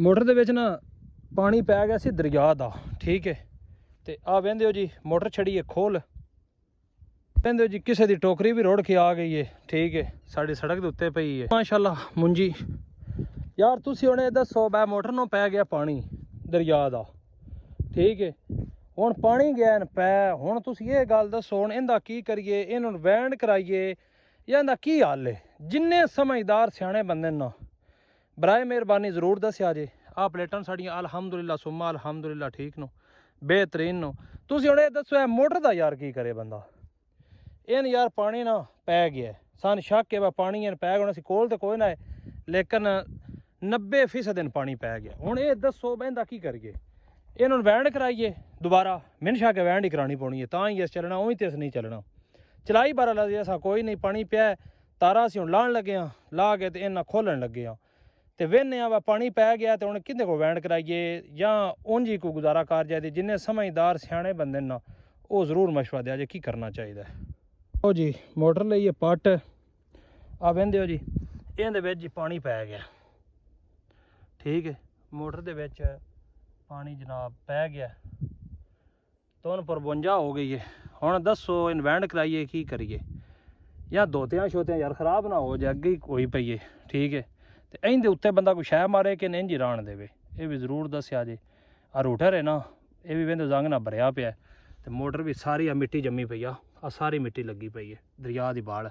Motor दे विच ना पानी पै गया सी दरिया दा, ठीक है। तो आ वेंदे हो जी मोटर छड़ी है खोल, वेंदे हो जी किसी दी टोकरी भी रोड़ के आ गई है, ठीक है। साड़ी सड़क दे उत्ते पई है माशाल्लाह मुंजी। यार तुसी हुणे दसो बै मोटर नूं पै गया पानी दरिया दा, ठीक है। हुण पानी गया न पै, हुण तुसी ये गल दसो हुण इंदा की करिए, इन्हूं वैंड कराइए या इंदा की हल है। जिन्ने समझदार सियाणे बंदे ना बराए मेहरबानी जरूर दस्या जे। आ प्लेटां साड़ियां अलहमदुलिल्लाह सुम्मा अलहमदुलिल्लाह ठीक नो, बेहतरीन नो। तुसी हुण दसो है मोटर दा यार की करे बंदा। इन यार पानी ना पै गया, सन शक है पानी इन पै गया, कोल तो कोई ना है, लेकिन 90% पानी पै गया। हुण ये दसो इंदा की करिए, इन्होंने वैंड कराइए दोबारा, मिन शक है वैंड ही करानी पौनी है, तां ही अस चलना, उही ते अस नहीं चलना। चलाई बारा लगे असा कोई नहीं, पानी पिया तारा असीं हुण लाण लगे हाँ, ला के ते इन्ना खोलन लगे हाँ तो वेहने वा पानी पै गया तो हुण किंदे को वैंड कराइए या उंज ही कोई गुजारा कर जाए। जिन्ने समझदार सियाणे बंदे ना वो जरूर मशवरा दिया जे की करना चाहिए। ओ जी मोटर लईए पट, आ वेंदे हो जी इहदे विच जी पानी पै गया, ठीक है। मोटर दे विच पानी जनाब पै गया, तो 53 हो गई है। हुण दसो इन्वेंड कराइए की करिए, या धोतियां शोतियां यार खराब ना हो जाए, अगे ही होई पई है, ठीक है। तो इंदे उत्ते बंदा कोई शै मारे कि इंज ही राण देवे, ये भी जरूर दस्या जे। आ रूटर है ना, ये भी वेंदे जंग ना भरिया पिया, तो मोटर भी सारी मिट्टी जमी पई आ, सारी मिट्टी लगी पई है दरिया दी बाड़।